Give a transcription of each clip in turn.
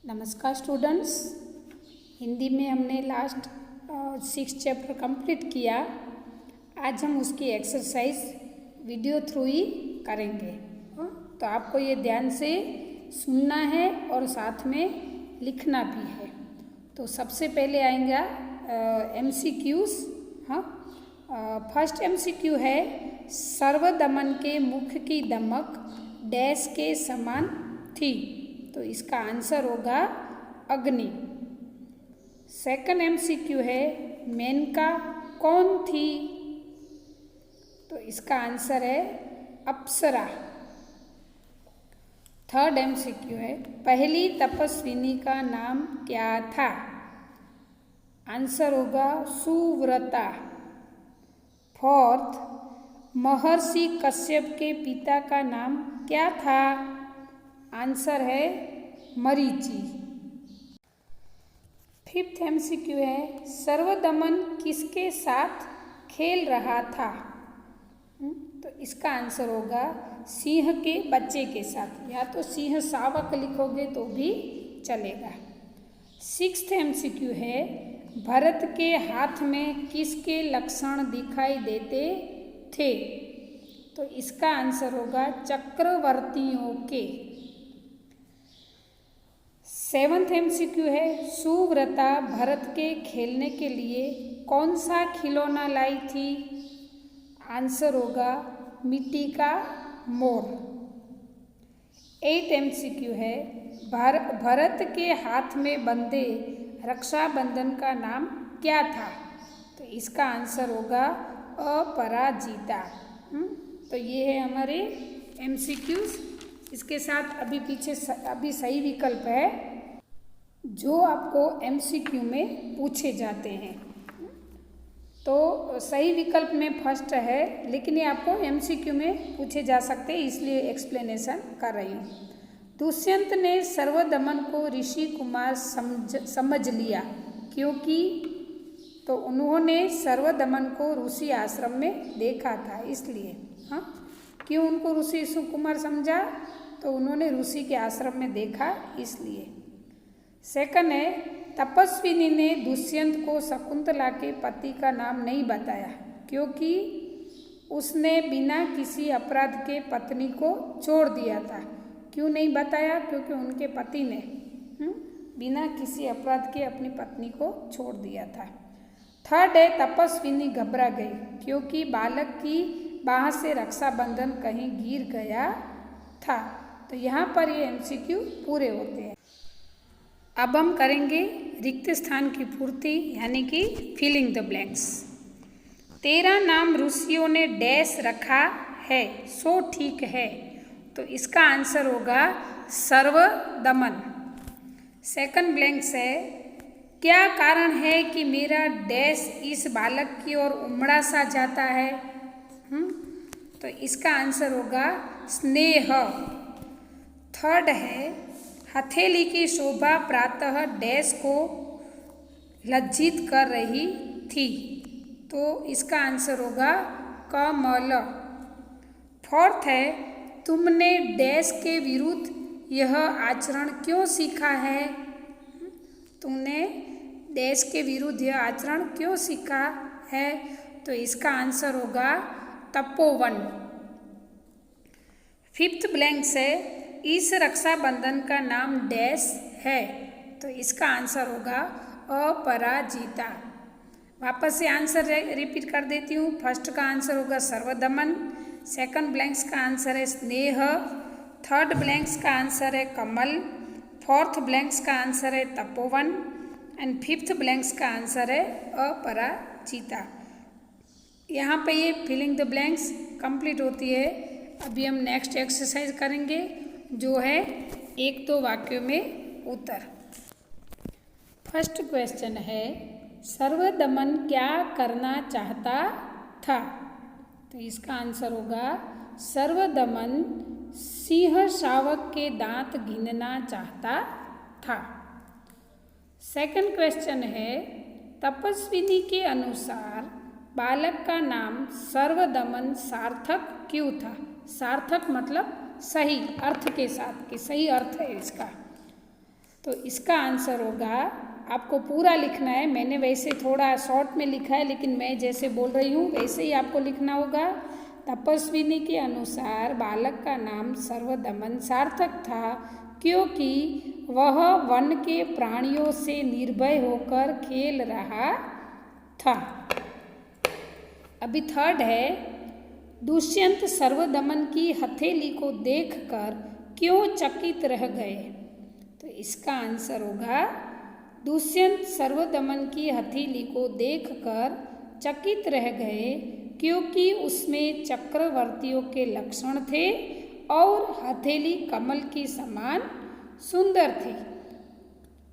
नमस्कार स्टूडेंट्स। हिंदी में हमने लास्ट 6 चैप्टर कंप्लीट किया। आज हम उसकी एक्सरसाइज वीडियो थ्रू ही करेंगे। तो आपको ये ध्यान से सुनना है और साथ में लिखना भी है। तो सबसे पहले आएगा MCQs। फर्स्ट MCQ है, सर्वदमन के मुख की दमक डैश के समान थी। तो इसका आंसर होगा अग्नि। सेकंड MCQ है, मेनका कौन थी? तो इसका आंसर है अप्सरा। थर्ड MCQ है, पहली तपस्विनी का नाम क्या था? आंसर होगा सुव्रता। फोर्थ, महर्षि कश्यप के पिता का नाम क्या था? आंसर है मरीचि। फिफ्थ MCQ है, सर्वदमन किसके साथ खेल रहा था? तो इसका आंसर होगा सिंह के बच्चे के साथ, या तो सिंह शावक लिखोगे तो भी चलेगा। सिक्स्थ MCQ है, भरत के हाथ में किसके लक्षण दिखाई देते थे? तो इसका आंसर होगा चक्रवर्तियों के। सेवंथ MCQ है, सुव्रता भरत के खेलने के लिए कौन सा खिलौना लाई थी? आंसर होगा मिट्टी का मोर। 8 MCQ है, भरत के हाथ में बंधे रक्षाबंधन का नाम क्या था? तो इसका आंसर होगा अपराजिता। तो ये है हमारे MCQs। इसके साथ अभी सही विकल्प है जो आपको MCQ में पूछे जाते हैं। तो सही विकल्प में फर्स्ट है, लेकिन ये आपको MCQ में पूछे जा सकते हैं, इसलिए एक्सप्लेनेशन कर रही हूँ। दुष्यंत ने सर्वदमन को ऋषि कुमार समझ लिया क्योंकि, तो उन्होंने सर्वदमन को ऋषि आश्रम में देखा था, इसलिए। क्यों उनको ऋषि कुमार समझा? तो उन्होंने ऋषि के आश्रम में देखा, इसलिए। सेकंड है, तपस्विनी ने दुष्यंत को शकुंतला के पति का नाम नहीं बताया क्योंकि उसने बिना किसी अपराध के पत्नी को छोड़ दिया था। क्यों नहीं बताया? क्योंकि उनके पति ने बिना किसी अपराध के अपनी पत्नी को छोड़ दिया था। थर्ड है, तपस्विनी घबरा गई क्योंकि बालक की बाह से रक्षाबंधन कहीं गिर गया था। तो यहाँ पर ये MCQ पूरे होते हैं। अब हम करेंगे रिक्त स्थान की पूर्ति, यानी कि फिलिंग द ब्लैंक्स। तेरा नाम ऋषियों ने डैश रखा है सो ठीक है। तो इसका आंसर होगा सर्वदमन। सेकंड ब्लैंक्स है, क्या कारण है कि मेरा डैश इस बालक की ओर उमड़ा सा जाता है? तो इसका आंसर होगा स्नेह। थर्ड है, हथेली की शोभा प्रातः डैश को लज्जित कर रही थी। तो इसका आंसर होगा कमल। फोर्थ है, तुमने डैश के विरुद्ध यह आचरण क्यों सीखा है? तुमने डैश के विरुद्ध यह आचरण क्यों सीखा है? तो इसका आंसर होगा तपोवन। फिफ्थ ब्लैंक्स है, इस रक्षाबंधन का नाम डैश है। तो इसका आंसर होगा अपराजिता। वापस से आंसर रिपीट कर देती हूँ। फर्स्ट का आंसर होगा सर्वदमन। सेकंड ब्लैंक्स का आंसर है स्नेह। थर्ड ब्लैंक्स का आंसर है कमल। फोर्थ ब्लैंक्स का आंसर है तपोवन। एंड फिफ्थ ब्लैंक्स का आंसर है अपराजिता। यहाँ पे ये फिलिंग द ब्लैंक्स कंप्लीट होती है। अभी हम नेक्स्ट एक्सरसाइज करेंगे जो है 1-2 वाक्यों में उत्तर। फर्स्ट क्वेश्चन है, सर्वदमन क्या करना चाहता था? तो इसका आंसर होगा सर्वदमन सिंह शावक के दांत गिनना चाहता था। सेकंड क्वेश्चन है, तपस्विनी के अनुसार बालक का नाम सर्वदमन सार्थक क्यों था? सार्थक मतलब सही अर्थ के साथ, कि सही अर्थ है इसका। तो इसका आंसर होगा, आपको पूरा लिखना है, मैंने वैसे थोड़ा शॉर्ट में लिखा है लेकिन मैं जैसे बोल रही हूँ वैसे ही आपको लिखना होगा। तपस्विनी के अनुसार बालक का नाम सर्वदमन सार्थक था क्योंकि वह वन के प्राणियों से निर्भय होकर खेल रहा था। अभी थर्ड है, दुष्यंत सर्वदमन की हथेली को देखकर क्यों चकित रह गए? तो इसका आंसर होगा, दुष्यंत सर्वदमन की हथेली को देखकर चकित रह गए क्योंकि उसमें चक्रवर्तियों के लक्षण थे और हथेली कमल की समान सुंदर थी।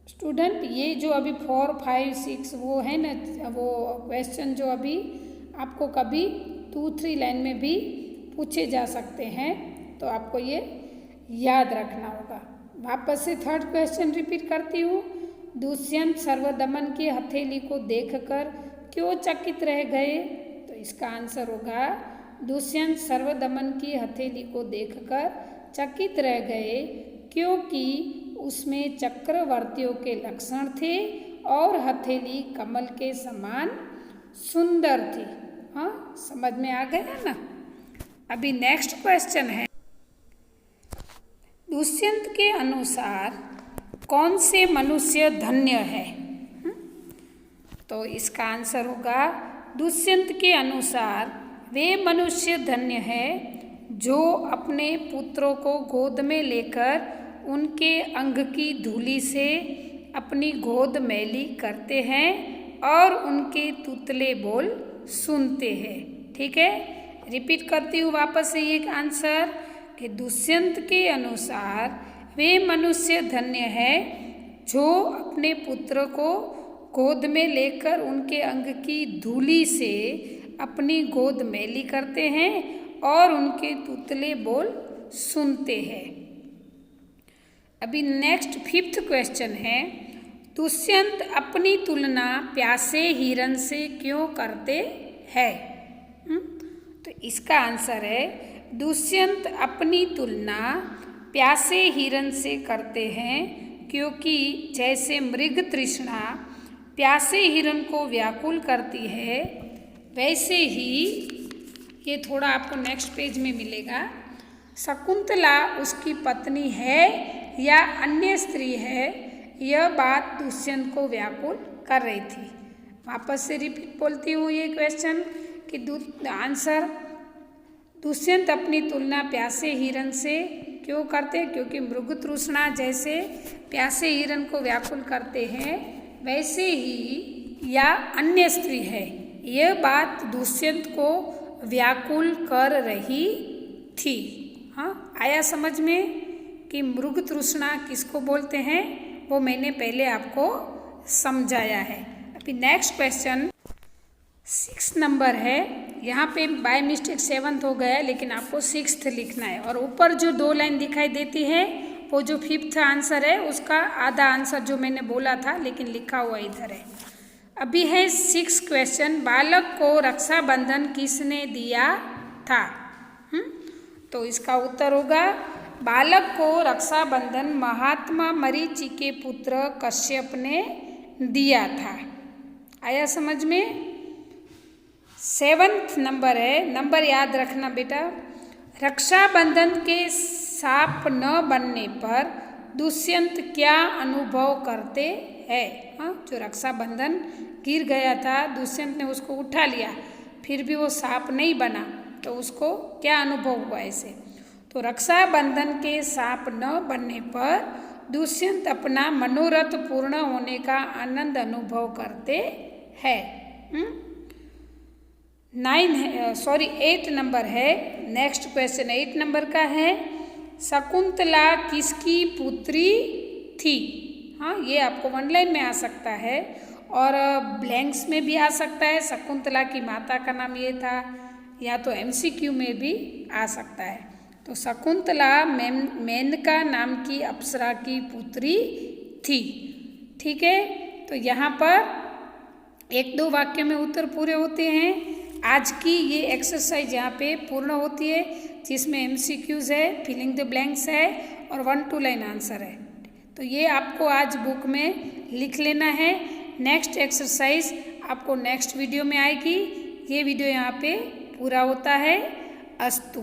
स्टूडेंट, ये जो अभी 4, 5, 6 वो है ना, वो क्वेश्चन जो अभी आपको कभी 2, 3 लाइन में भी पूछे जा सकते हैं, तो आपको ये याद रखना होगा। वापस से थर्ड क्वेश्चन रिपीट करती हूँ। दुष्यंत सर्वदमन की हथेली को देखकर क्यों चकित रह गए? तो इसका आंसर होगा, दुष्यंत सर्वदमन की हथेली को देखकर चकित रह गए क्योंकि उसमें चक्रवर्तियों के लक्षण थे और हथेली कमल के समान सुंदर थी। हाँ, समझ में आ गया ना? अभी नेक्स्ट क्वेश्चन है, दुष्यंत के अनुसार कौन से मनुष्य धन्य है? तो इसका आंसर होगा, दुष्यंत के अनुसार वे मनुष्य धन्य है जो अपने पुत्रों को गोद में लेकर उनके अंग की धूलि से अपनी गोद मैली करते हैं और उनके तुतले बोल सुनते हैं। ठीक है, रिपीट करती हूँ वापस से एक आंसर कि दुष्यंत के अनुसार वे मनुष्य धन्य है जो अपने पुत्र को गोद में लेकर उनके अंग की धूलि से अपनी गोद मैली करते हैं और उनके तुतले बोल सुनते हैं। अभी नेक्स्ट 5th क्वेश्चन है, दुष्यंत अपनी तुलना प्यासे हिरन से क्यों करते हैं? तो इसका आंसर है, दुष्यंत अपनी तुलना प्यासे हिरन से करते हैं क्योंकि जैसे मृग तृष्णा प्यासे हिरन को व्याकुल करती है, वैसे ही ये थोड़ा आपको नेक्स्ट पेज में मिलेगा, शकुंतला उसकी पत्नी है या अन्य स्त्री है, यह बात दुष्यंत को व्याकुल कर रही थी। वापस से रिपीट बोलती हूँ ये क्वेश्चन कि आंसर, दुष्यंत अपनी तुलना प्यासे हिरन से क्यों करते? क्योंकि मृग तृष्णा जैसे प्यासे हिरन को व्याकुल करते हैं, वैसे ही या अन्य स्त्री है, यह बात दुष्यंत को व्याकुल कर रही थी। हाँ, आया समझ में कि मृग तृष्णा किसको बोलते हैं? वो मैंने पहले आपको समझाया है। अभी नेक्स्ट क्वेश्चन 6 नंबर है, यहाँ पे बाय मिस्टेक 7th हो गया है लेकिन आपको 6th लिखना है और ऊपर जो 2 लाइन दिखाई देती है वो जो 5th आंसर है उसका आधा आंसर जो मैंने बोला था लेकिन लिखा हुआ इधर है। अभी है 6 क्वेश्चन, बालक को रक्षाबंधन किसने दिया था? तो इसका उत्तर होगा, बालक को रक्षाबंधन महात्मा मरीचि के पुत्र कश्यप ने दिया था। आया समझ में? 7th नंबर है, नंबर याद रखना बेटा। रक्षाबंधन के साप न बनने पर दुष्यंत क्या अनुभव करते हैं? हाँ, जो रक्षाबंधन गिर गया था, दुष्यंत ने उसको उठा लिया, फिर भी वो सांप नहीं बना, तो उसको क्या अनुभव हुआ ऐसे? तो रक्षाबंधन के सांप न बनने पर दुष्यंत अपना मनोरथ पूर्ण होने का आनंद अनुभव करते हैं। 8 नंबर है, नेक्स्ट क्वेश्चन 8 नंबर का है, शकुंतला किसकी पुत्री थी? हाँ, ये आपको 1 लाइन में आ सकता है और ब्लैंक्स में भी आ सकता है। शकुंतला की माता का नाम ये था, या तो MCQ में भी आ सकता है। तो शकुंतला मेनका नाम की अप्सरा की पुत्री थी। ठीक है, तो यहाँ पर 1-2 वाक्य में उत्तर पूरे होते हैं। आज की ये एक्सरसाइज यहाँ पे पूर्ण होती है जिसमें MCQs है, फिलिंग द ब्लैंक्स है और 1-2 लाइन आंसर है। तो ये आपको आज बुक में लिख लेना है। नेक्स्ट एक्सरसाइज आपको नेक्स्ट वीडियो में आएगी। ये वीडियो यहाँ पे पूरा होता है। अस्तु।